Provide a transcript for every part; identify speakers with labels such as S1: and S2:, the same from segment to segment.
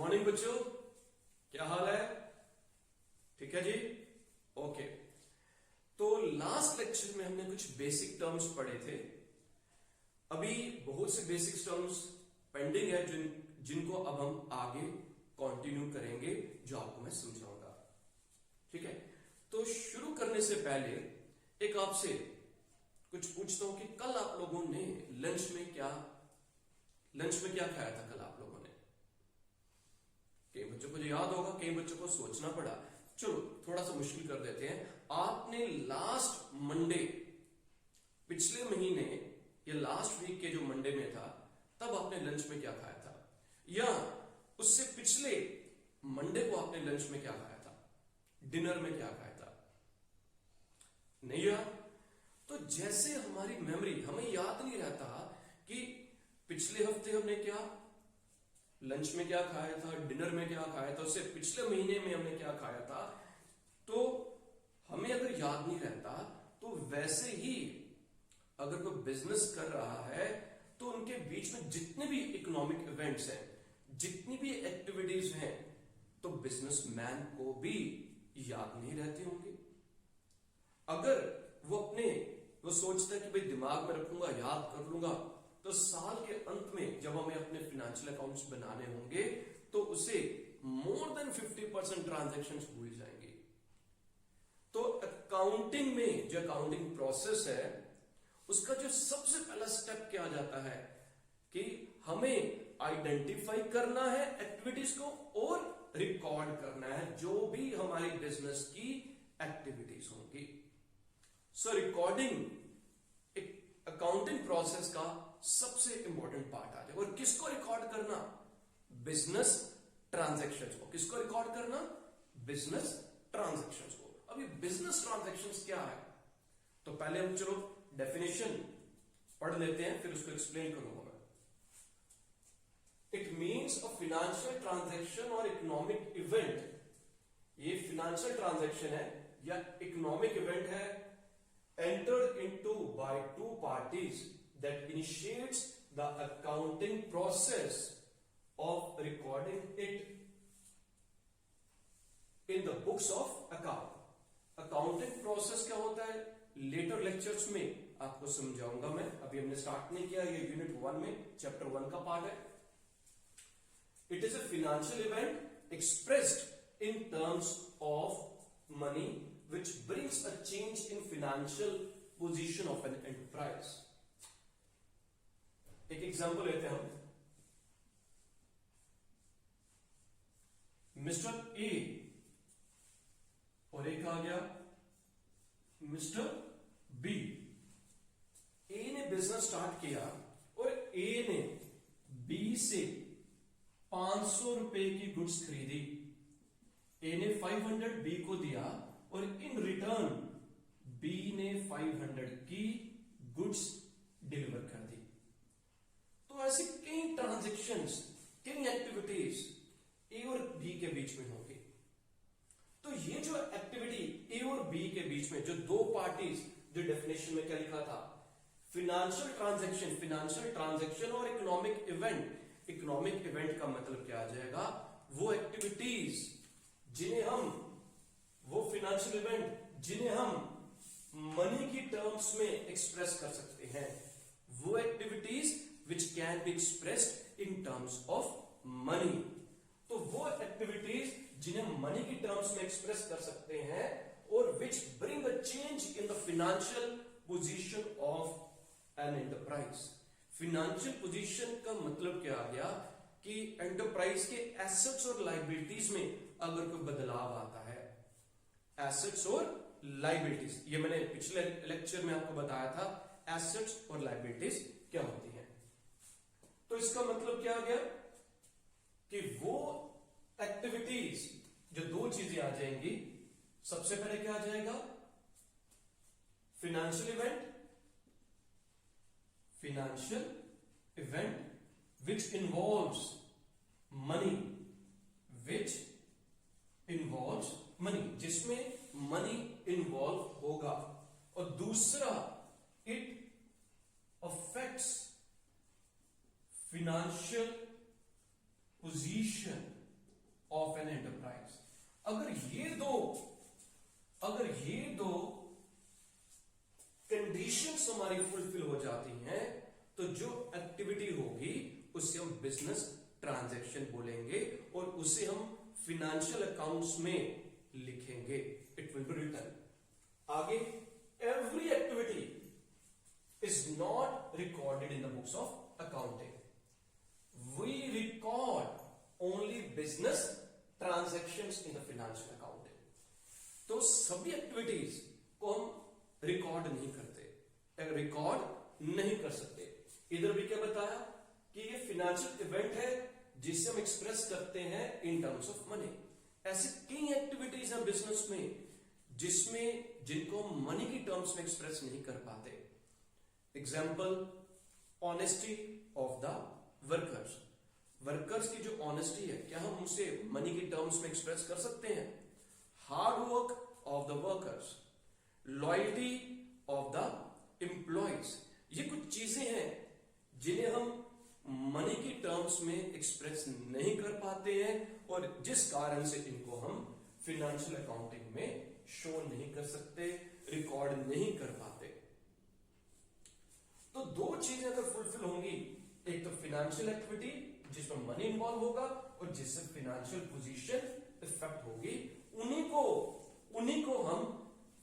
S1: Morning बच्चों, क्या हाल है? ठीक है जी, ओके। तो लास्ट लेक्चर में हमने कुछ बेसिक टर्म्स पढ़े थे। अभी बहुत से बेसिक टर्म्स पेंडिंग है जिनको अब हम आगे कंटिन्यू करेंगे, जो आपको मैं समझाऊंगा। ठीक है, तो शुरू करने से पहले एक आपसे कुछ पूछता हूं कि कल आप लोगों ने लंच में क्या खाया था? कल आप लोगों ने, कई बच्चों को जो याद होगा, कई बच्चों को सोचना पड़ा। चलो थोड़ा सा मुश्किल कर देते हैं। आपने लास्ट मंडे, पिछले महीने या लास्ट वीक के जो मंडे में था, तब आपने लंच में क्या खाया था? या उससे पिछले मंडे को आपने लंच में क्या खाया था? डिनर में क्या खाया था? नहीं यार। तो जैसे हमारी मेमोरी, हमें याद नहीं रहता कि पिछले हफ्ते हमने क्या लंच में क्या खाया था, डिनर में क्या खाया था, उससे पिछले महीने में हमने क्या खाया था, तो हमें अगर याद नहीं रहता, तो वैसे ही अगर कोई बिजनेस कर रहा है तो उनके बीच में जितने भी इकोनॉमिक इवेंट्स हैं, जितनी भी एक्टिविटीज हैं, तो बिजनेसमैन को भी याद नहीं रहती होंगी। अगर वो सोचता है कि भाई दिमाग में रखूंगा, याद कर लूंगा, तो साल के अंत में जब हमें अपने फाइनेंशियल अकाउंट्स बनाने होंगे तो उसे मोर देन 50% ट्रांजैक्शंस भूल जाएंगे। तो अकाउंटिंग में जो अकाउंटिंग प्रोसेस है, उसका जो सबसे पहला स्टेप क्या जाता है कि हमें आइडेंटिफाई करना है एक्टिविटीज को और रिकॉर्ड करना है जो भी हमारी बिजनेस की एक्टिविटीज होंगी। सो रिकॉर्डिंग एक अकाउंटिंग प्रोसेस का सबसे इंपॉर्टेंट पार्ट आ जाए। और किसको रिकॉर्ड करना? बिजनेस ट्रांजैक्शंस को। किसको रिकॉर्ड करना? बिजनेस ट्रांजैक्शंस को। अभी बिजनेस ट्रांजैक्शंस क्या है, तो पहले हम चलो डेफिनेशन पढ़ लेते हैं, फिर उसको एक्सप्लेन करूंगा मैं। It means a financial transaction और इकोनॉमिक इवेंट। ये फाइनेंशियल ट्रांजैक्शन है या इकोनॉमिक इवेंट है entered into by two parties that initiates the accounting process of recording it in the books of account. Accounting process क्या होता है, letter lectures में आपको समझाऊंगा मैं। अभी हमने स्टार्ट नहीं किया, ये यूनिट 1 में चैप्टर 1 का पार्ट है। It is a financial event expressed in terms of money which brings a change in financial position of an enterprise. एक एग्जांपल लेते हैं हम। मिस्टर ए और एक आ गया मिस्टर बी। ए ने बिजनेस स्टार्ट किया और ए ने बी से 500 रुपए की गुड्स खरीदी। ए ने 500 बी को दिया और इन रिटर्न बी ने 500 की गुड्स डिलीवर कर दी। तो ऐसे कई ट्रांजैक्शंस, कई एक्टिविटीज ए और बी के बीच में होंगी। तो ये जो एक्टिविटी ए और बी के बीच में, जो दो पार्टीज, जो डेफिनेशन में क्या लिखा था, फाइनेंशियल ट्रांजैक्शन और इकोनॉमिक इवेंट। इकोनॉमिक इवेंट का मतलब क्या आ जाएगा? वो एक्टिविटीज जिन्हें हम, वो फाइनेंशियल इवेंट जिन्हें हम मनी की टर्म्स में एक्सप्रेस कर सकते हैं, वो activities which can be expressed in terms of money. तो वो एक्टिविटीज जिन्हें मनी की टर्म्स में एक्सप्रेस कर सकते हैं और विच bring a change in the financial position of an enterprise. Financial position का मतलब क्या आ गया कि एंटरप्राइज के एसेट्स और लायबिलिटीज में अगर कोई बदलाव आता है। एसेट्स और लायबिलिटीज, ये मैंने पिछले लेक्चर में आपको बताया था, एसेट्स और लायबिलिटीज क्या होती हैं। तो इसका मतलब क्या आ गया कि वो एक्टिविटीज, जो दो चीजें आ जाएंगी। सबसे पहले क्या आ जाएगा? Financial event which involves money, जिसमें मनी इन्वॉल्व होगा। और दूसरा, it affects financial position conditions हमारी फुलफिल हो जाती हैं तो जो एक्टिविटी होगी उसे हम बिजनेस ट्रांजैक्शन बोलेंगे और उसे हम फिनेंशियल अकाउंट्स में लिखेंगे। It will be written. आगे, every activity is not recorded in the books of accounting. We record only business transactions in the financial accounting. तो सभी एक्टिविटीज को हम रिकॉर्ड नहीं करते, रिकॉर्ड नहीं कर सकते। इधर भी क्या बताया कि ये फाइनेंशियल इवेंट है जिसे हम एक्सप्रेस करते हैं इन टर्म्स ऑफ मनी। ऐसी कई एक्टिविटीज हैं बिजनेस में जिनको हम मनी की टर्म्स में एक्सप्रेस नहीं कर पाते। Example, honesty of the workers. Workers की जो ऑनेस्टी है, क्या हम उसे मनी की टर्म्स में एक्सप्रेस कर सकते हैं? Hard work of the workers, loyalty of the employees, ये कुछ चीजें हैं जिन्हें हम मनी की टर्म्स में एक्सप्रेस नहीं कर पाते हैं और जिस कारण से इनको हम फाइनेंशियल अकाउंटिंग में शो नहीं कर सकते, रिकॉर्ड नहीं कर पाते। तो दो चीजें अगर फुलफिल होंगी, एक तो फाइनेंशियल एक्टिविटी जिसमें मनी इन्वॉल्व होगा और जिससे फाइनेंशियल पोजीशन इफेक्ट होगी, उन्हीं को हम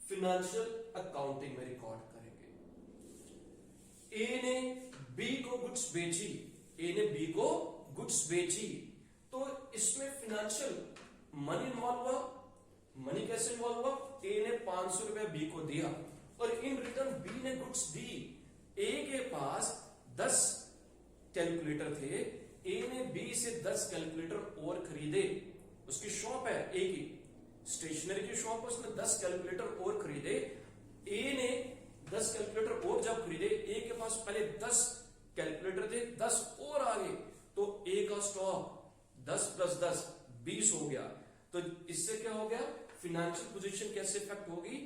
S1: फाइनेंशियल अकाउंटिंग में रिकॉर्ड करेंगे। ए ने बी को गुड्स बेची, ए ने बी को गुड्स बेची, तो इसमें फाइनेंशियल मनी इन्वॉल्व हुआ। मनी कैसे इन्वॉल्व हुआ? ए ने 500 रुपए बी को दिया और इन रिटर्न बी ने गुड्स दी। ए के पास 10 कैलकुलेटर थे, ए ने बी से 10 कैलकुलेटर और खरीदे। उसकी शॉप है ए की, स्टेशनरी की शॉप, उसने 10 कैलकुलेटर और खरीदे। ए ने 10 कैलकुलेटर और जब खरीदे, ए के पास पहले 10 कैलकुलेटर थे, 10 और आ गए, तो ए का स्टॉक 10 + 10 20 हो गया। तो इससे क्या हो गया? फाइनेंशियल पोजीशन कैसे इफेक्ट होगी?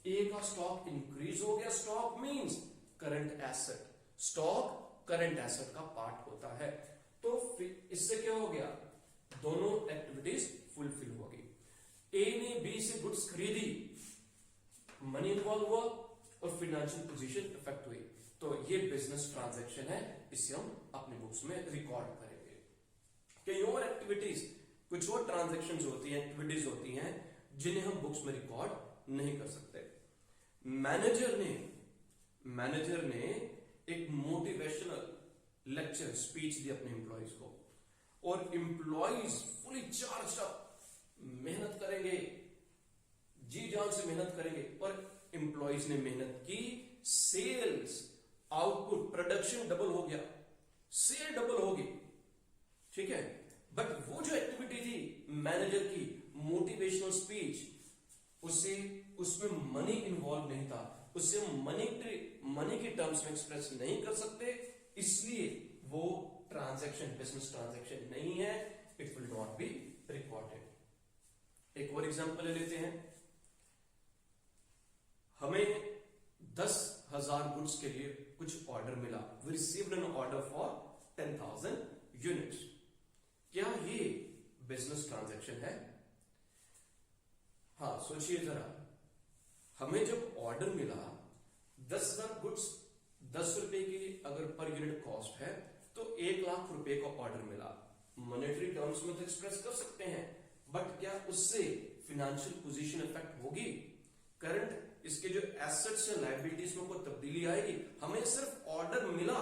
S1: ए का स्टॉक इंक्रीज हो गया। Stock means current asset, stock current asset का पार्ट होता है। तो इससे क्या हो गया? दोनों एक्टिविटीज फुलफिल होगी। ए ने बी से गुड्स खरीदी, मनी इन्वॉल्व हुआ और फाइनेंशियल पोजीशन इफेक्ट हुई, तो ये बिजनेस ट्रांजैक्शन है, इसे हम अपने बुक्स में रिकॉर्ड करेंगे। कई और एक्टिविटीज, कुछ और ट्रांजैक्शंस होती हैं, एक्टिविटीज होती हैं जिन्हें हम बुक्स में रिकॉर्ड नहीं कर सकते। मैनेजर ने एक मोटिवेशनल लेक्चर स्पीच दी अपने एम्प्लॉयज को और एम्प्लॉयज फुली चार्ज अप, मेहनत करेंगे, जी जान से मेहनत करेंगे, और एम्प्लॉयज ने मेहनत की, सेल्स, आउटपुट, प्रोडक्शन डबल हो गया, सेल डबल हो गई, ठीक है। बट वो जो एक्टिविटी थी मैनेजर की, मोटिवेशनल स्पीच, उसमें मनी इन्वॉल्व नहीं था, उससे मनी की टर्म्स में एक्सप्रेस नहीं कर सकते, इसलिए वो ट्रांजैक्शन बिजनेस ट्रांजैक्शन नहीं है, it will not be recorded. एक और एग्जांपल ले लेते हैं। हमें 10,000 गुड्स के लिए कुछ ऑर्डर मिला, we received an order for 10,000 units. क्या ये बिजनेस ट्रांजैक्शन है? हाँ, सोचिए जरा, हमें जब ऑर्डर मिला 10,000 गुड्स, 10 रुपए की अगर पर यूनिट कॉस्ट है, तो 1 लाख रुपए का ऑर्डर मिला। मॉनेटरी टर्म्स में तो एक्सप्रेस कर सकते हैं, बट क्या उससे फाइनेंशियल पोजीशन इफेक्ट होगी? करंट इसके जो एसेट्स हैं, लायबिलिटीज में कोई तब्दीली आएगी? हमें सिर्फ ऑर्डर मिला,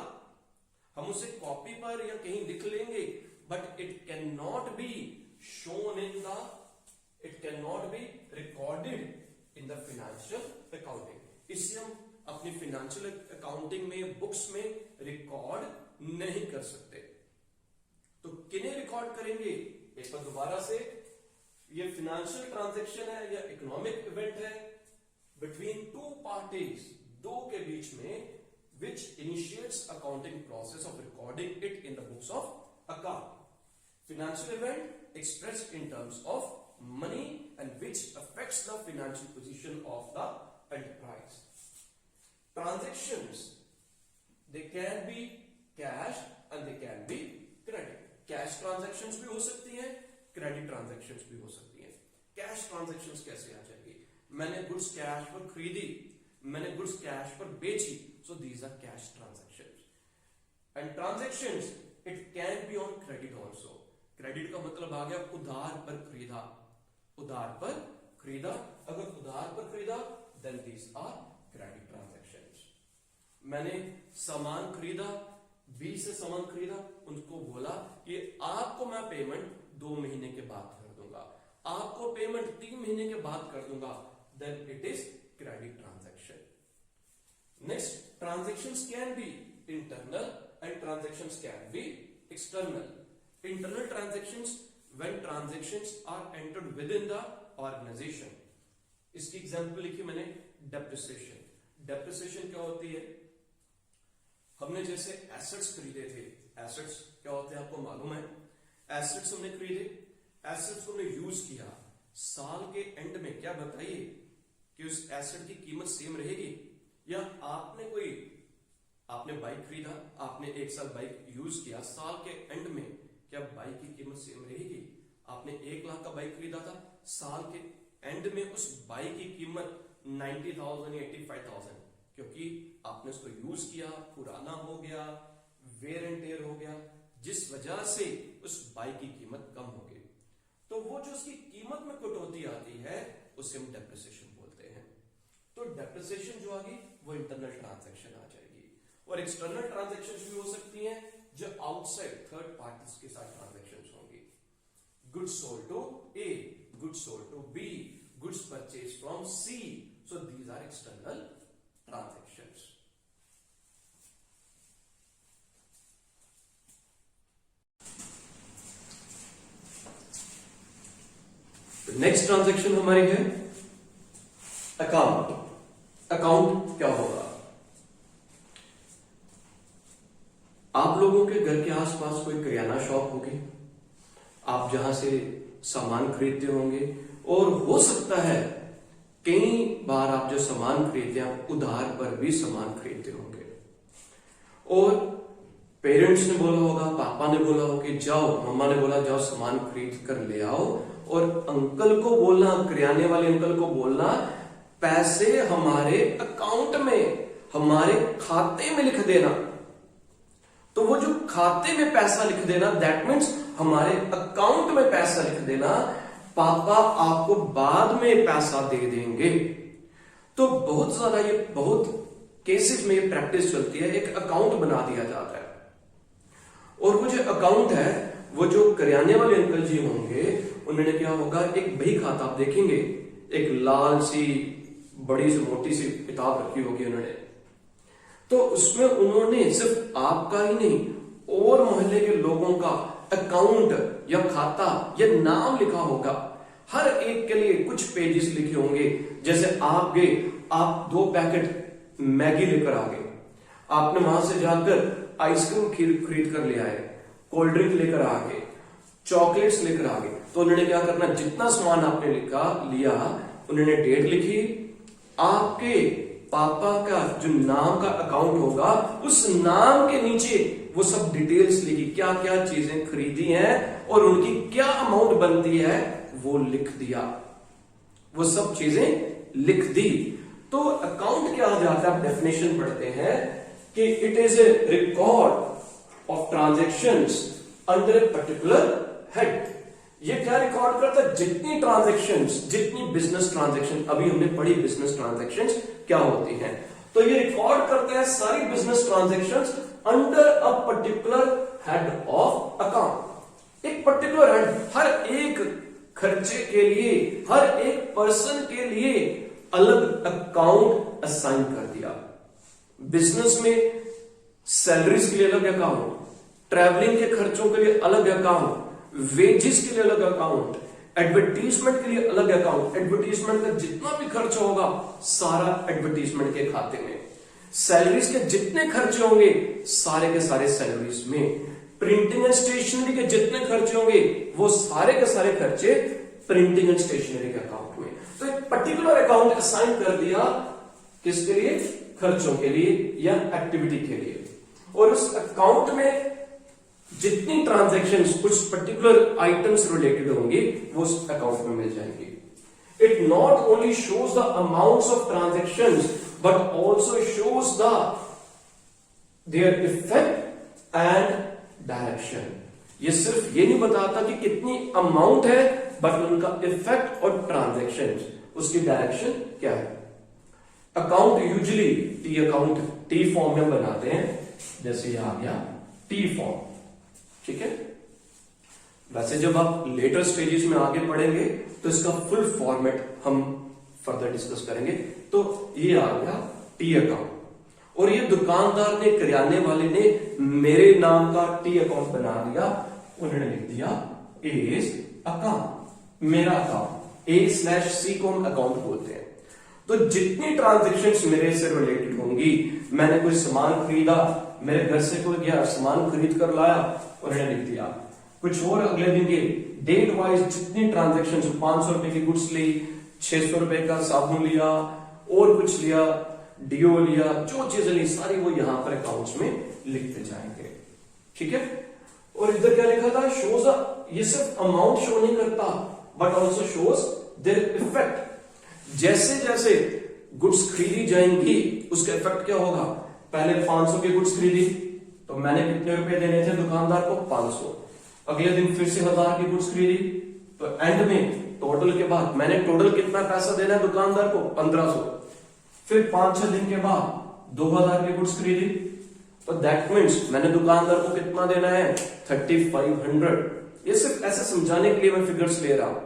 S1: हम उसे कॉपी पर या कहीं लिख लेंगे, but it can not be shown in the, it can not be recorded in the financial accounting. इससे हम अपनी फाइनेंशियल अकाउंटिंग में, बुक्स में रिकॉर्ड नहीं कर सकते। तो किन्हें रिकॉर्ड करेंगे? एक बार दोबारा से, ये फाइनेंशियल ट्रांजैक्शन है या इकोनॉमिक इवेंट है बिटवीन टू पार्टीज, दो के बीच में, which initiates accounting process of recording it in the books of account. Financial event expressed in terms of money and which affects the financial position of the enterprise. Transactions, they can be cash and they can be credit. Cash transactions भी हो सकती हैं, credit transactions भी हो सकती हैं। Cash transactions कैसे आ जाएगी? मैंने गुड्स कैश पर खरीदी, मैंने गुड्स कैश पर बेची, so these are cash transactions. And transactions it can be on credit also. Credit का मतलब आ गया उधार पर खरीदा, उधार पर खरीदा। अगर उधार पर खरीदा then these are credit transactions. मैंने सामान खरीदा, बी से सामान खरीदा, उनको बोला कि आपको मैं पेमेंट 2 महीने के बाद कर दूंगा, आपको पेमेंट 3 महीने के बाद कर दूंगा, then it is credit transaction. Next, transactions can be internal and transactions can be external. Internal transactions when transactions are entered within the organisation. इसकी एग्जांपल लिखी मैंने, डेप्रिसिएशन। डेप्रिसिएशन क्या होती है? हमने जैसे एसेट्स खरीदे थे, एसेट्स क्या होते हैं आपको मालूम है। एसेट्स हमने खरीदे, एसेट्स को हमने यूज किया, साल के एंड में क्या बताइए कि उस एसेट की कीमत सेम रहेगी? या आपने बाइक खरीदा, आपने 1 साल बाइक यूज किया, साल के एंड में क्या बाइक की कीमत सेम रहेगी? आपने 1 लाख का बाइक खरीदा था, साल के एंड में उस बाइक की कीमत 90,000 या 85,000, क्योंकि आपने उसको यूज किया, पुराना हो गया, वेयर एंड टेयर हो गया, जिस वजह से उस बाइक की कीमत कम हो गई। तो वो जो उसकी कीमत में कटौती आती है उसे हम डेप्रिसिएशन बोलते हैं। तो डेप्रिसिएशन जो आ गई वो इंटरनल ट्रांजैक्शन आ जाएगी। और एक्सटर्नल ट्रांजैक्शन भी हो सकती हैं जो आउटसाइड थर्ड पार्टीज के साथ ट्रांजैक्शन होंगी। Goods sold to A, goods sold to B, goods purchase from C, so these are external transactions. Next transaction हमारी है अकाउंट। अकाउंट क्या होगा? आप लोगों के घर के आसपास कोई किराना शॉप होगी, आप जहां से सामान खरीदते होंगे, और हो सकता है कई बार आप जो सामान खरीदते हैं आप उधार पर भी सामान खरीदते होंगे, और पेरेंट्स ने बोला होगा, पापा ने बोला होगा कि जाओ, मम्मा ने बोला जाओ सामान खरीद कर ले आओ, और अंकल को बोलना, किराने वाले अंकल को बोलना पैसे हमारे अकाउंट में, हमारे खाते में लिख देना। तो वो जो खाते में पैसा लिख देना, दैट मीन्स हमारे अकाउंट में पैसा लिख देना, पापा आपको बाद में पैसा दे देंगे। तो बहुत ज्यादा ये बहुत केसेस में ये प्रैक्टिस चलती है, एक अकाउंट बना दिया जाता है, और वो जो अकाउंट है वो जो किराने वाले अंकल जी होंगे उन्होंने क्या होगा, एक बही खाता आप देखेंगे, एक लाल सी बड़ी सी मोटी सी किताब रखी होगी उन्होंने, तो उसमें उन्होंने सिर्फ आपका ही नहीं और मोहल्ले के लोगों का अकाउंट या खाता या नाम लिखा होगा। हर एक के लिए कुछ पेजेस लिखे होंगे। जैसे आप गए, आप 2 पैकेट मैगी लेकर आ गए, आपने वहां से जाकर आइसक्रीम खरीद कर ले आए, कोल्ड ड्रिंक लेकर आ गए, चॉकलेट्स लेकर आ गए, तो उन्होंने क्या करना, जितना सामान आपने लिया उन्होंने डेट लिखी, आपके पापा का जो नाम का अकाउंट होगा उस नाम के नीचे वो सब डिटेल्स लिखी, क्या क्या चीजें खरीदी हैं और उनकी क्या अमाउंट बनती है वो लिख दिया, वो सब चीजें लिख दी। तो अकाउंट क्या आ जाता है, आप डेफिनेशन पढ़ते हैं कि it is a record of transactions under a particular head. ये क्या रिकॉर्ड करता है, जितनी ट्रांजैक्शंस, जितनी बिजनेस ट्रांजैक्शन, अभी हमने पढ़ी बिजनेस ट्रांजैक्शंस क्या होती हैं, तो ये रिकॉर्ड करता है सारी business transactions under a particular head of account. एक पर्टिकुलर हेड, हर एक खर्चे के लिए, हर एक पर्सन के लिए अलग अकाउंट असाइन कर दिया। बिजनेस में सैलरीज के लिए अलग अकाउंट, ट्रैवलिंग के खर्चों के लिए अलग अकाउंट, वेजेस के लिए अलग अकाउंट, एडवर्टीजमेंट के लिए अलग अकाउंट। एडवर्टीजमेंट का जितना भी खर्च होगा सारा एडवर्टीजमेंट के खाते में, सैलरीज के जितने खर्चे होंगे सारे के सारे सैलरीज में, प्रिंटिंग एंड स्टेशनरी के जितने खर्चे होंगे वो सारे के सारे खर्चे प्रिंटिंग एंड स्टेशनरी के अकाउंट में। तो एक पर्टिकुलर अकाउंट असाइन कर दिया, किसके लिए, खर्चों के लिए या एक्टिविटी के लिए, और उस अकाउंट में जितनी ट्रांजैक्शंस कुछ पर्टिकुलर आइटम्स रिलेटेड होंगी वो उस अकाउंट में मिल जाएंगी। It not only shows the amounts of transactions but also shows their effect and direction. ये सिर्फ ये नहीं बताता कि कितनी अमाउंट है, बट उनका इफेक्ट और ट्रांजैक्शन, उसकी डायरेक्शन क्या है. Account usually T account T form में बनाते हैं, जैसे ये आ गया टी फॉर्म. ठीक है. वैसे जब आप लेटर स्टेजेस में आगे बढ़ेंगे तो इसका फुल फॉर्मेट हम फर्दर डिस्कस करेंगे. तो ये आ गया टी अकाउंट, और ये दुकानदार ने, किराने वाले ने मेरे नाम का टी अकाउंट बना दिया. उन्होंने लिख दिया एज अकाउंट, मेरा अकाउंट. A/C को हम अकाउंट बोलते हैं. तो जितनी ट्रांजेक्शन्स मेरे से रिलेटेड होंगी, मैंने कोई सामान खरीदा, मेरे घर से कोई गया सामान खरीद कर लाया, उन्होंने लिख दिया. कुछ और अगले दिन के डेट वाइज जितनी ट्रांजेक्शन, 500 रुपए की गुड्स ली, 600 रुपए का साबुन लिया, और कुछ लिया, डीओ लिया, जो चीजें ली सारी वो यहां पर अकाउंट्स में लिखते जाएंगे. ठीक है. और इधर क्या लिखा था, शोज, ये सिर्फ अमाउंट शो नहीं करता but also shows their effect. जैसे जैसे गुड्स खरीदी जाएंगी उसका इफेक्ट क्या होगा. पहले 500 की गुड्स खरीदी तो मैंने कितने रुपए देने थे दुकानदार को, 500. अगले दिन फिर से 1000 की गुड्स खरीदी तो एंड में टोटल के बाद मैंने टोटल कितना पैसा देना है दुकानदार को, 1500. फिर 5-6 दिन के बाद 2000 की गुड्स खरीदी तो दैट मीन्स मैंने दुकानदार को कितना देना है, 3500. ये सिर्फ ऐसे समझाने के लिए मैं फिगर्स ले रहा हूं.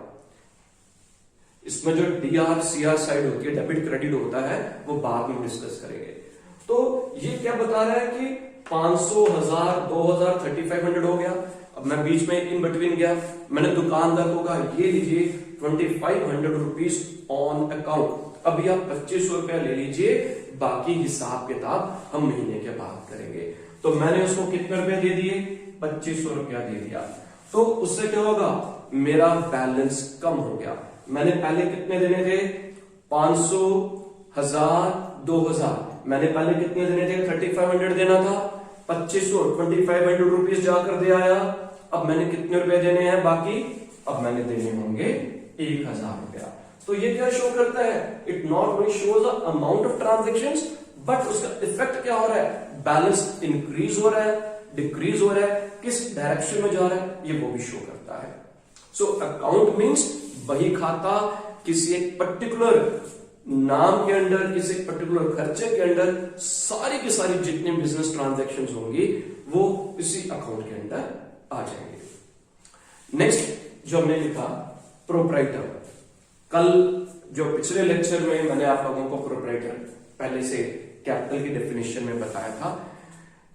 S1: इसमें जो डीआर सीआर साइड होती है, डेबिट क्रेडिट होता है, वो बाद में डिस्कस करेंगे. तो ये क्या बता रहा है कि 500, 1000, 2000, 3500 हो गया. अब मैं बीच में इन बिटवीन गया, मैंने दुकानदार को कहा ये लीजिए 2500 रुपीज ऑन अकाउंट, अभी आप 2500 रुपया ले लीजिए, बाकी हिसाब किताब हम महीने के बाद करेंगे. तो मैंने उसको कितने रुपए दे दिए, 2500 रुपया दे दिया. तो उससे क्या होगा, मेरा बैलेंस कम हो गया. मैंने पहले कितने देने थे, 500, 1000, 2000. मैंने पहले कितने देने थे, 3500 देना था. 2500, 2500 रुपीज जाकर दे आया. अब मैंने कितने रुपए देने हैं बाकी, अब मैंने देने होंगे 1000 रुपया. तो ये क्या शो करता है, it not only shows the amount of transactions but उसका इफेक्ट क्या हो रहा है, बैलेंस इंक्रीज हो रहा है, डिक्रीज हो रहा है, किस डायरेक्शन में जा रहा है, ये वो भी शो करता है. सो अकाउंट मीन्स बही खाता, किसी एक पर्टिकुलर नाम के अंडर, किसी एक पर्टिकुलर खर्चे के अंडर सारी की सारी जितने बिजनेस ट्रांजेक्शन्स होंगी वो इसी अकाउंट के अंडर आ जाएंगे. नेक्स्ट जो हमने लिखा प्रोप्राइटर. कल जो पिछले लेक्चर में मैंने आप लोगों को प्रोप्राइटर पहले से कैपिटल की डेफिनेशन में बताया था.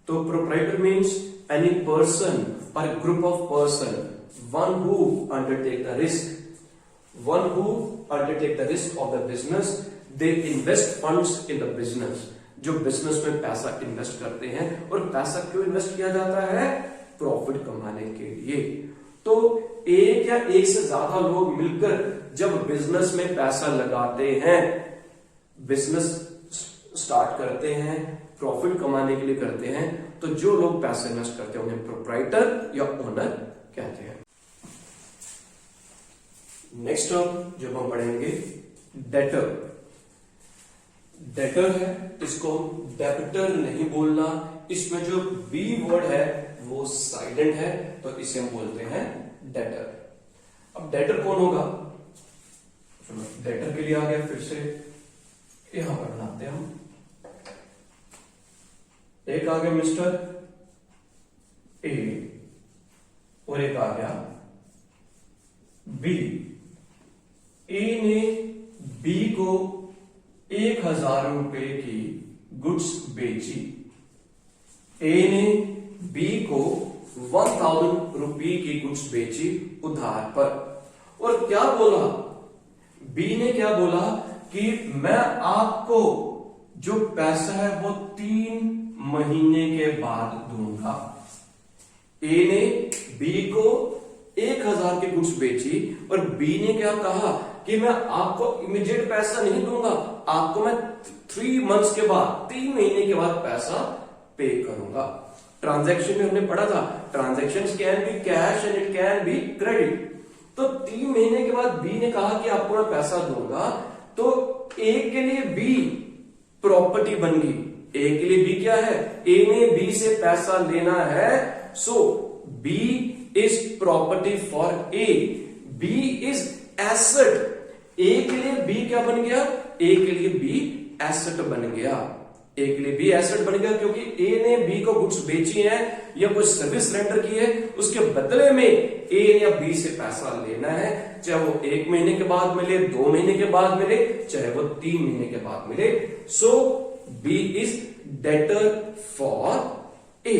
S1: तो प्रोप्राइटर मीन्स एनी पर्सन और group of person, one who undertake the risk, one who undertake the risk of the business, they invest funds in the business. जो बिजनेस में पैसा इन्वेस्ट करते हैं, और पैसा क्यों इन्वेस्ट किया जाता है, प्रॉफिट कमाने के लिए. तो एक या एक से ज्यादा लोग मिलकर जब बिजनेस में पैसा लगाते हैं, बिजनेस स्टार्ट करते हैं, प्रॉफिट कमाने के लिए करते हैं, तो जो लोग पैसा इन्वेस्ट करते हैं उन्हें प्रोप्राइटर या ओनर कहते हैं. नेक्स्ट टर्म जब हम पढ़ेंगे डेटर. डेटर है, इसको डेबिटर नहीं बोलना. इसमें जो बी वर्ड है वो साइलेंट है, तो इसे हम बोलते हैं डेटर. अब डेटर कौन होगा, डेटर के लिए आ गया, फिर से यहां पर बनाते हैं हम. एक आ गया मिस्टर ए और एक आ गया बी. ए ने बी को 1000 रुपए की गुड्स बेची. ए ने बी को 1000 रुपए की गुड्स बेची उधार पर. और क्या बोला, बी ने क्या बोला कि मैं आपको जो पैसा है वो 3 महीने के बाद दूंगा. ए ने बी को 1000 की गुड्स बेची और बी ने क्या कहा कि मैं आपको इमीडिएट पैसा नहीं दूंगा, आपको मैं 3 मंथ्स के बाद, 3 महीने के बाद पैसा पे करूंगा. ट्रांजैक्शन में हमने पढ़ा था, transactions can be cash and it can B credit. तो 3 महीने के बाद बी ने कहा कि आपको मैं पैसा दूंगा, तो ए के लिए बी प्रॉपर्टी बन गई। ए के लिए बी क्या है, ए ने बी से पैसा लेना है, so B is property for A, B is asset. A के लिए बी क्या बन गया, ए के लिए बी एसेट बन गया, ए के लिए बी एसेट बन गया क्योंकि ए ने बी को गुड्स बेची है या कोई सर्विस रेंडर की है, उसके बदले में ए ने बी से पैसा लेना है, चाहे वो 1 महीने के बाद मिले, 2 महीने के बाद मिले, चाहे वो 3 महीने के बाद मिले। So B is debtor for A.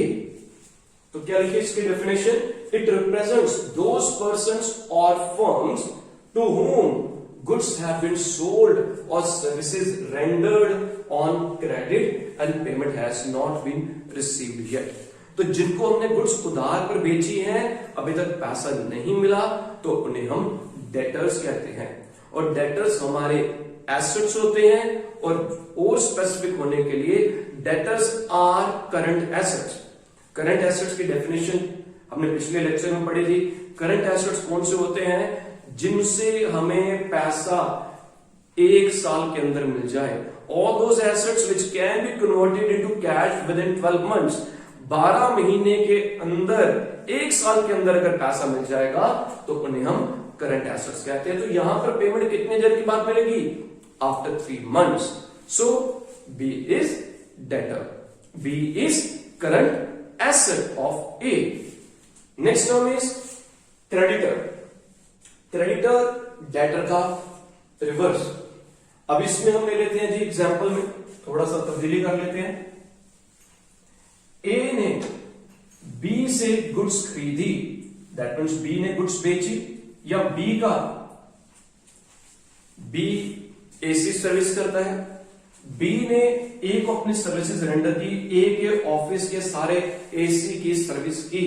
S1: तो क्या लिखे इसकी definition, it represents those persons or firms to whom goods have been sold or services rendered on credit and payment has not been received yet। तो जिनको हमने goods उधार पर बेची हैं, अभी तक पैसा नहीं मिला, तो उन्हें हम डेटर्स कहते हैं। और डेटर्स हमारे एसेट्स होते हैं, और स्पेसिफिक होने के लिए debtors are current assets. Current assets की डेफिनेशन हमने पिछले लेक्चर में पढ़ी थी। करंट एसेट्स कौन से होते हैं, जिनसे हमें पैसा 1 साल के अंदर मिल जाए। All those assets which can be converted into cash within 12 months, 12 महीने के अंदर, 1 साल के अंदर अगर पैसा मिल जाएगा तो उन्हें हम करंट एसेट्स कहते हैं। तो यहां पर पेमेंट कितने देर के बाद मिलेगी, after 3 months। So B is debtor, B is current asset of A. Next term is creditor. Creditor debtor का रिवर्स। अब इसमें हम ले लेते हैं जी, एग्जांपल में थोड़ा सा तब्दीली कर लेते हैं। ए ने बी से गुड्स खरीदी, दैट मीन्स बी ने गुड्स बेची, या बी एसी सर्विस करता है, बी ने ए को अपनी सर्विसेज रेंडर की, ए के ऑफिस के सारे एसी की सर्विस की,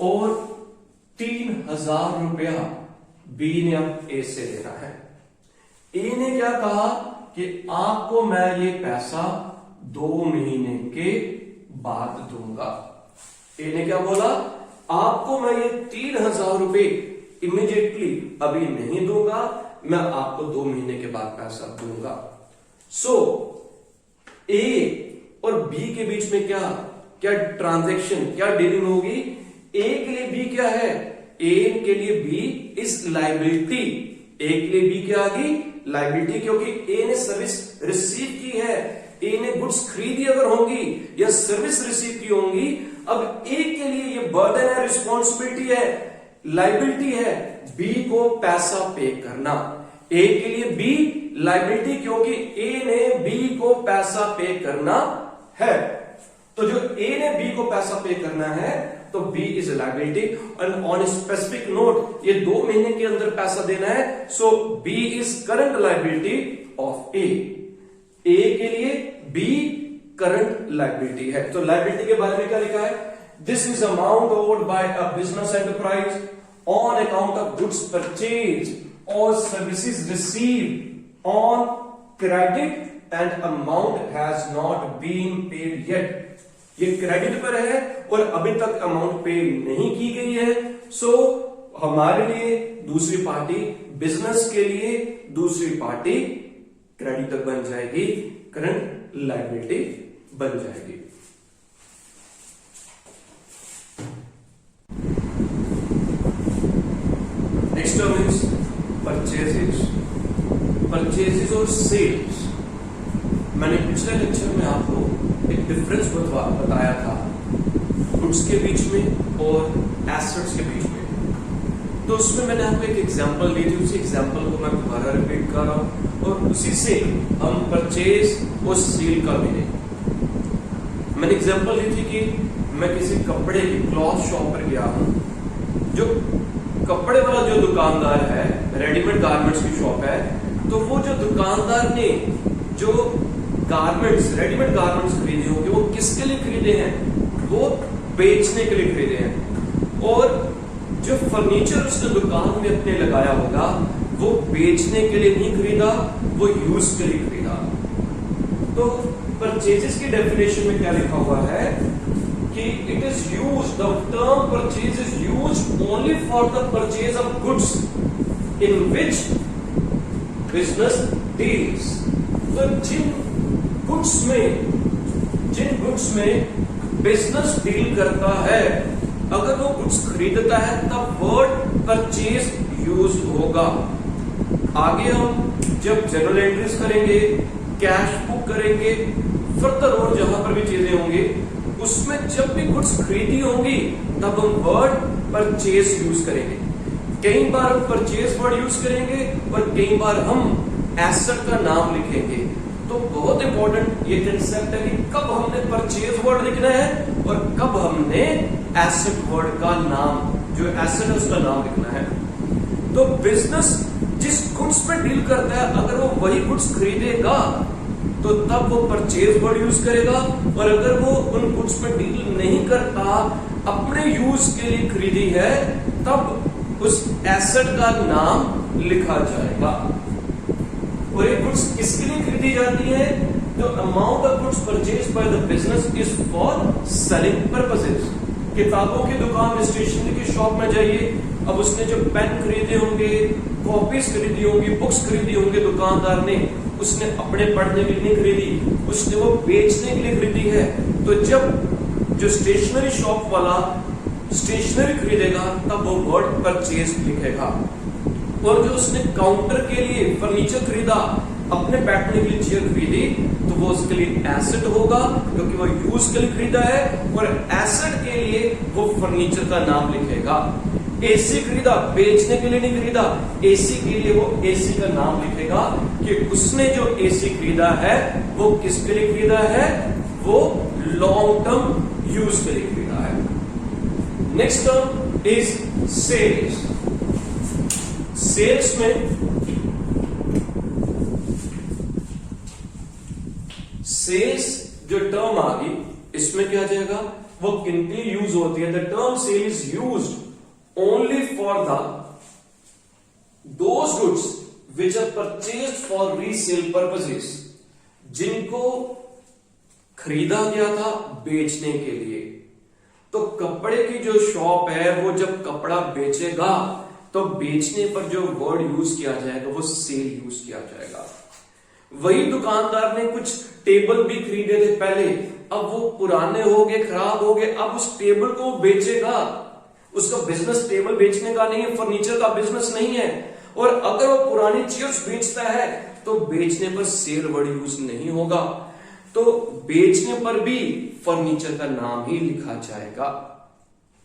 S1: और 3000 रुपया बी ने अब ए से लेना है। ए ने क्या कहा कि आपको मैं ये पैसा 2 महीने के बाद दूंगा। ए ने क्या बोला, आपको मैं ये 3000 रुपए इमीडिएटली अभी नहीं दूंगा, मैं आपको 2 महीने के बाद पैसा दूंगा। सो ए और बी के बीच में क्या ट्रांजैक्शन, क्या डीलिंग होगी। ए के लिए बी क्या है, ए के लिए बी इज लाइबिलिटी। ए के लिए बी क्या आ गई, लाइबिलिटी, क्योंकि ए ने सर्विस रिसीव की है, ए ने गुड्स खरीदी अगर होंगी या सर्विस रिसीव की होंगी। अब ए के लिए ये बर्डन है, रिस्पॉन्सिबिलिटी है, लाइबिलिटी है बी को पैसा पे करना। ए के लिए बी लाइबिलिटी, क्योंकि ए ने बी को पैसा पे करना है। तो जो ए ने बी को पैसा पे करना है, तो B is liability. And on specific note, ये 2 महीने के अंदर पैसा देना है, so B is current liability of A. A के लिए बी करंट लाइबिलिटी है। तो लाइबिलिटी के बारे में क्या लिखा है, this is amount owed by a business enterprise on account of goods purchase or services received on credit and amount has not been paid yet. ये क्रेडिट पर है और अभी तक अमाउंट पे नहीं की गई है। सो हमारे लिए दूसरी पार्टी, बिजनेस के लिए दूसरी पार्टी क्रेडिटर बन जाएगी, करंट लायबिलिटी बन जाएगी। Next term is purchases. Purchases और सेल्स। मैंने पिछले लेक्चर में आपको एक डिफरेंस बताया था गुड्स के बीच में और एसेट्स के बीच में। तो उसमें मैंने आपको एक एग्जांपल दी थी, उसी एग्जांपल को मैं दोबारा रिपीट कर रहा हूं और उसी से हम परचेज और सेल का मीनिंग। मैंने एग्जांपल दी थी कि मैं किसी कपड़े की क्लॉथ शॉप पर गया हूं, जो कपड़े वाला जो दुकानदार है, रेडीमेड गारमेंट्स की शॉप है, तो वो जो दुकानदार ने जो गारमेंट्स, रेडीमेड गारमेंट्स खरीदे होंगे, वो किसके लिए खरीदे हैं, वो बेचने के लिए खरीदे हैं। और जो फर्नीचर उसने दुकान में अपने लगाया होगा, वो बेचने के लिए नहीं खरीदा, वो यूज के लिए खरीदा। तो परचेजेस की डेफिनेशन में क्या लिखा हुआ है कि it is use, the term purchase is use only for the purchase of goods in which business deals. तो जिन गुड्स में, जिन गुड्स में बिजनेस डील करता है, अगर वो गुड्स खरीदता है तब वर्ड परचेज यूज होगा। आगे हम जब जर्नल एंट्रीज करेंगे, कैश बुक करेंगे, फर्दर और जहां पर भी चीजें होंगी, उसमें जब भी गुड्स खरीदी होंगी तब हम वर्ड परचेज यूज करेंगे। कई बार हम परचेज वर्ड यूज करेंगे और कई बार हम एसेट का नाम लिखेंगे। तो बहुत इंपॉर्टेंट ये कंसेप्ट है कि कब हमने परचेज वर्ड लिखना है और कब हमने एसेट वर्ड का नाम, जो एसेट है उसका नाम लिखना है। तो बिजनेस जिस गुड्स पे डील करता है, अगर वो वही गुड्स खरीदेगा तो तब वो परचेज वर्ड यूज करेगा, और अगर वो उन गुड्स पे डील नहीं करता, अपने यूज के लिए खरीदी है, तब उस एसेट का नाम लिखा जाएगा। और ये गुड्स किसके लिए खरीदी जाती है? तो amount of goods purchase by the business is for selling purposes. किताबों की दुकान, स्टेशनरी की शॉप में जाइए, अब उसने जो पेन खरीदे होंगे, कॉपीज खरीदी होंगी, बुक्स खरीदी होंगी, दुकानदार ने, उसने अपने पढ़ने के लिए नहीं खरीदी, उसने वो बेचने के लिए खरीदी है। तो जब जो स्टेशनरी शॉप वाला स्टेशनरी खरीदेगा तब वो वर्ड परचेज लिखेगा। और जो उसने काउंटर के लिए फर्नीचर खरीदा, अपने बैठने के लिए चेयर खरीदी, तो वो उसके लिए एसेट होगा क्योंकि वो यूज के लिए खरीदा है, और एसेट के लिए वो फर्नीचर का नाम लिखेगा। एसी खरीदा, बेचने के लिए नहीं खरीदा, एसी के लिए वो एसी का नाम लिखेगा कि उसने जो एसी खरीदा है वो किसके लिए खरीदा है? वो लॉन्ग टर्म यूज के लिए खरीदा है। Next term is sales. Sales में सेल्स जो टर्म आ गई, इसमें क्या आ जाएगा? वो किनके लिए यूज होती है? The term sale is used only for those goods which are purchased for resale purposes, जिनको खरीदा गया था बेचने के लिए। तो कपड़े की जो शॉप है, वो जब कपड़ा बेचेगा तो बेचने पर जो वर्ड यूज किया जाएगा वो सेल यूज किया जाएगा। वही दुकानदार ने कुछ टेबल भी खरीदे थे पहले, अब वो पुराने हो गए, खराब हो गए, अब उस टेबल को बेचेगा। उसका बिजनेस टेबल बेचने का नहीं है, फर्नीचर का बिजनेस नहीं है। और अगर वो पुरानी चेयर्स बेचता है तो बेचने पर सेल वर्ड यूज नहीं होगा, तो बेचने पर भी फर्नीचर का नाम ही लिखा जाएगा।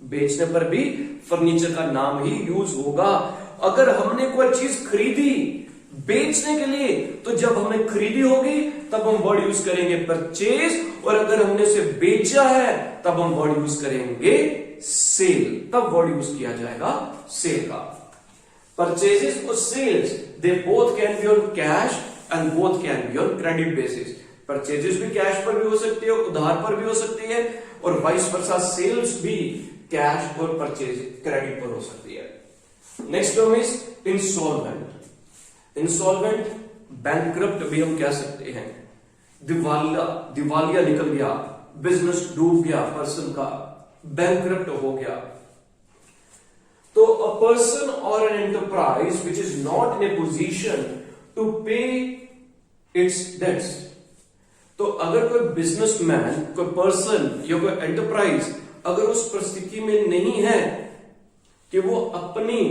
S1: बेचने पर भी फर्नीचर का नाम ही यूज होगा। अगर हमने कोई चीज खरीदी बेचने के लिए, तो जब हमने खरीदी होगी तब हम वर्ड यूज करेंगे परचेज, और अगर हमने उसे बेचा है तब हम वर्ड यूज करेंगे सेल, तब वर्ड यूज किया जाएगा सेल का। परचेजेस और sales, they both can be on cash and both can be on credit basis. Purchases भी कैश पर भी हो सकती है, उधार पर भी हो सकती है, और वाइस वर्सा सेल्स भी कैश और परचेज क्रेडिट पर हो सकती है। Next term is insolvent. Insolvent bankrupt भी हम कह सकते हैं। दिवालिया निकल गया, बिजनेस डूब गया पर्सन का, बैंकक्रप्ट हो गया। तो a person or an enterprise which is not in a position to pay its debts. तो अगर कोई बिजनेसमैन, कोई पर्सन या कोई एंटरप्राइज अगर उस परिस्थिति में नहीं है कि वो अपनी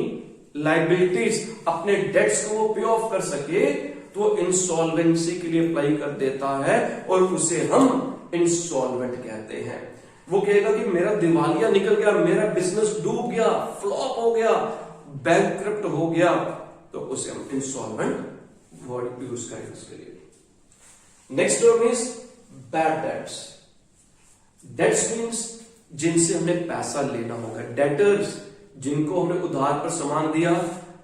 S1: लाइबिलिटीज, अपने डेट्स को वो पे ऑफ कर सके, तो वो इंसॉल्वेंसी के लिए अप्लाई कर देता है और उसे हम इंसॉल्वेंट कहते हैं। वो कहेगा कि मेरा दिवालिया निकल गया, मेरा बिजनेस डूब गया, फ्लॉप हो गया, बैंकक्रप्ट हो गया, तो उसे हम इंसॉल्वेंट वर्ड यूज करेंगे उसके लिए। Next term is bad debts. Debts means जिनसे हमने पैसा लेना होगा। डेटर्स, जिनको हमने उधार पर सामान दिया,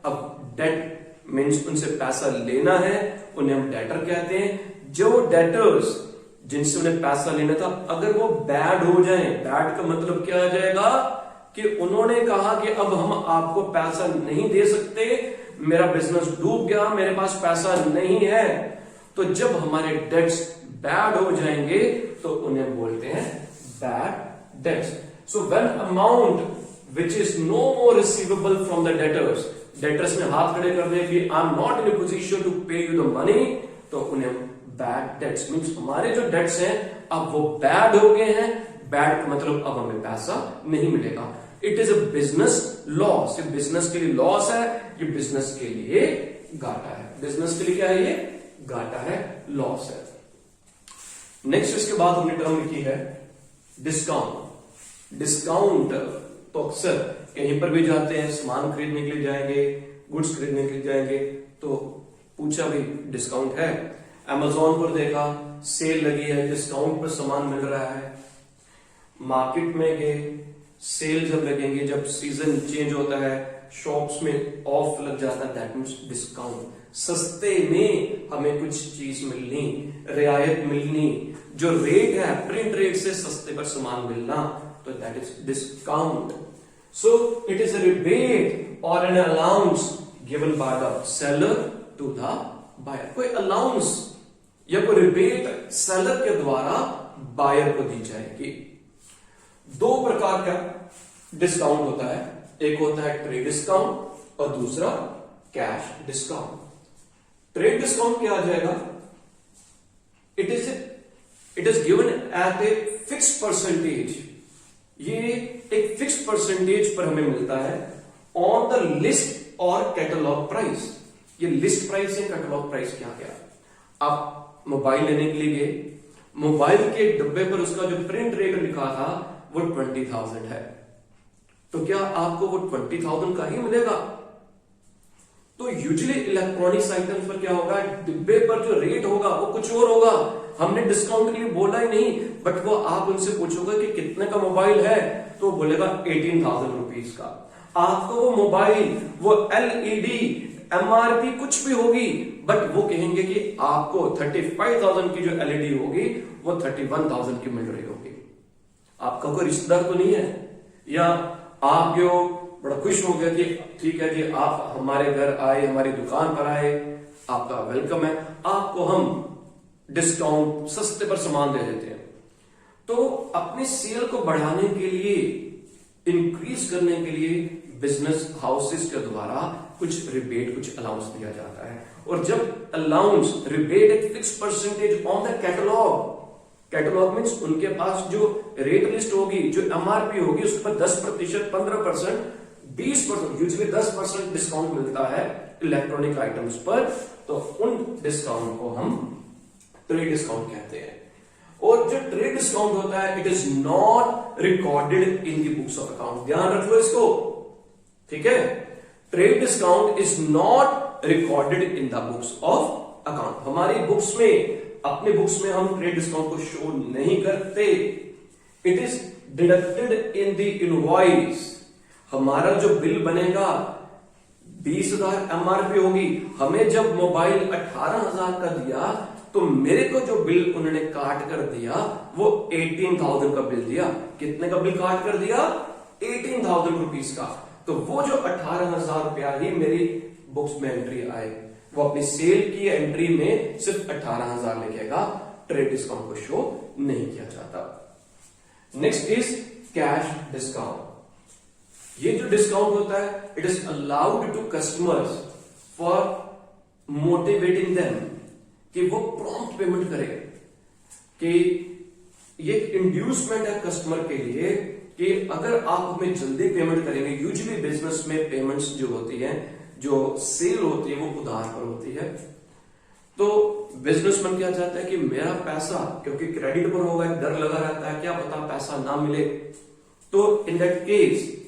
S1: अब डेट मीन्स उनसे पैसा लेना है, उन्हें हम डेटर कहते हैं। जो डेटर्स जिनसे उन्हें पैसा लेना था, अगर वो बैड हो जाए, बैड का मतलब क्या आ जाएगा कि उन्होंने कहा कि अब हम आपको पैसा नहीं दे सकते, मेरा बिजनेस डूब गया, मेरे पास पैसा नहीं है, तो जब हमारे डेट्स बैड हो जाएंगे तो उन्हें बोलते हैं bad debts. So when amount which is no more receivable from the debtors, debtors ने हाथ खड़े कर दिए कि I am not in a position to pay you the money, तो उन्हें बैड डेट्स, मीन्स हमारे जो डेट्स हैं अब वो बैड हो गए हैं। बैड का मतलब अब हमें पैसा नहीं मिलेगा। It is a business loss, ये बिजनेस के लिए लॉस है, ये बिजनेस के लिए घाटा है। बिजनेस के लिए क्या है? ये घाटा है, लॉस है। नेक्स्ट इसके बाद हमने टर्म लिखी है डिस्काउंट। डिस्काउंट तो अक्सर कहीं पर भी जाते हैं, सामान खरीदने के लिए जाएंगे, गुड्स खरीदने के लिए जाएंगे, तो पूछा भाई डिस्काउंट है। अमेज़ॉन पर देखा सेल लगी है, डिस्काउंट पर सामान मिल रहा है। मार्केट में गए, सेल जब लगेंगे, जब सीजन चेंज होता है, शॉप्स में ऑफ लग जाता है, दैट मीन्स डिस्काउंट। सस्ते में हमें कुछ चीज मिलनी, रियायत मिलनी, जो रेट है प्रिंट रेट से सस्ते पर सामान मिलना, तो that is discount. So it is a rebate or an allowance given by the seller to the buyer. कोई अलाउंस या कोई रिबेट सेलर के द्वारा बायर को दी जाएगी। दो प्रकार का डिस्काउंट होता है, एक होता है ट्रेड डिस्काउंट और दूसरा कैश डिस्काउंट। ट्रेड डिस्काउंट क्या आ जाएगा? It is given at a fix percentage. ये एक फिक्स परसेंटेज पर हमें मिलता है ऑन द लिस्ट और कैटलॉग प्राइस। ये लिस्ट प्राइस है, कैटलॉग प्राइस क्या गया? आप मोबाइल लेने के लिए गए, मोबाइल के डब्बे पर उसका जो प्रिंट रेट लिखा था वो 20,000 है, तो क्या आपको वो 20,000 का ही मिलेगा? तो यूजुअली इलेक्ट्रॉनिक्स आइटम्स पर क्या होगा, डिब्बे पर जो रेट होगा वो कुछ और होगा। हमने डिस्काउंट के लिए बोला ही नहीं, बट वो आप उनसे पूछोगे कि कितने का मोबाइल है, तो बोलेगा 18,000 रुपीज का। आपको वो मोबाइल, वो एलईडी, एमआरपी कुछ भी होगी, बट वो कहेंगे कि आपको 35,000 की जो एलईडी होगी वो 31,000 की मिल रही होगी। आपका कोई रिश्तेदार तो नहीं है, या आप जो बड़ा खुश हो गया कि ठीक है जी आप हमारे घर आए, हमारी दुकान पर आए, आपका वेलकम है, आपको हम डिस्काउंट सस्ते पर सामान दे देते हैं। तो अपनी सेल को बढ़ाने के लिए, इंक्रीज करने के लिए बिजनेस हाउसेस के द्वारा कुछ रिबेट, कुछ अलाउंस दिया जाता है। और जब अलाउंस, रिबेट एक fix percentage on the catalogue, catalogue means उनके पास जो रेट लिस्ट होगी, जो एमआरपी होगी, उसके पर 10%, 15%, 20%, यूजुअली 10% डिस्काउंट मिलता है इलेक्ट्रॉनिक आइटम्स पर, तो उन डिस्काउंट को हम ट्रेड डिस्काउंट कहते हैं। और जो ट्रेड डिस्काउंट होता है, it is not recorded in the books of account. ध्यान रख लो इसको, ठीक है? Trade discount is not recorded in the books of account. हमारी बुक्स में, अपने बुक्स में हम ट्रेड डिस्काउंट को शो नहीं करते। It is deducted in the invoice. हमारा जो बिल बनेगा 20,000 एमआरपी होगी, हमें जब मोबाइल 18,000 का दिया, तो मेरे को जो बिल उन्होंने काट कर दिया वो 18,000 का बिल दिया। कितने का बिल काट कर दिया? 18,000 रुपीज का। तो वो जो 18,000 रुपया ही मेरी बुक्स में एंट्री आए, वो अपनी सेल की एंट्री में सिर्फ 18,000 लिखेगा, ट्रेड डिस्काउंट को शो नहीं किया जाता। Next is cash discount. ये जो डिस्काउंट होता है, it is allowed to customers for motivating them, कि वो प्रॉम्प्ट पेमेंट करें, कि ये इंड्यूसमेंट है कस्टमर के लिए कि अगर आप हमें जल्दी पेमेंट करेंगे। यूजुअली बिजनेस में पेमेंट्स जो होती है, जो सेल होती है, वो उधार पर होती है। तो बिजनेसमैन क्या चाहता है कि मेरा पैसा, क्योंकि क्रेडिट पर होगा, डर लगा रहता है क्या पता पैसा ना मिले, तो इन दैट केस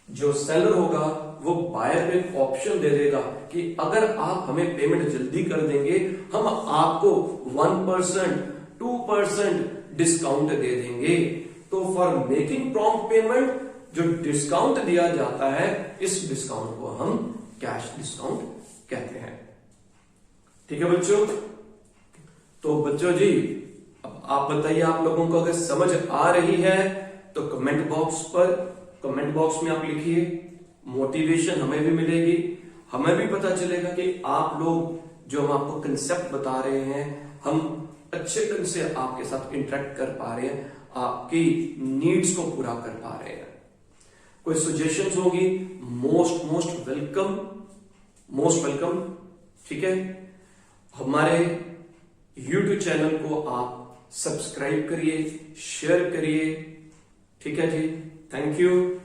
S1: जो सेलर होगा वो बायर को एक ऑप्शन दे देगा कि अगर आप हमें पेमेंट जल्दी कर देंगे, हम आपको 1%, 2% डिस्काउंट दे देंगे। तो फॉर मेकिंग प्रॉम्प्ट पेमेंट जो डिस्काउंट दिया जाता है, इस डिस्काउंट को हम कैश डिस्काउंट कहते हैं। ठीक है बच्चों? तो बच्चों जी, अब आप बताइए, आप लोगों को अगर समझ आ रही है तो कमेंट बॉक्स में आप लिखिए। मोटिवेशन हमें भी मिलेगी, हमें भी पता चलेगा कि आप लोग जो हम आपको कंसेप्ट बता रहे हैं, हम अच्छे ढंग से आपके साथ इंटरेक्ट कर पा रहे हैं, आपकी नीड्स को पूरा कर पा रहे हैं। कोई सजेशंस होगी, मोस्ट वेलकम। ठीक है? हमारे YouTube चैनल को आप सब्सक्राइब करिए, शेयर करिए। ठीक है जी, थैंक यू।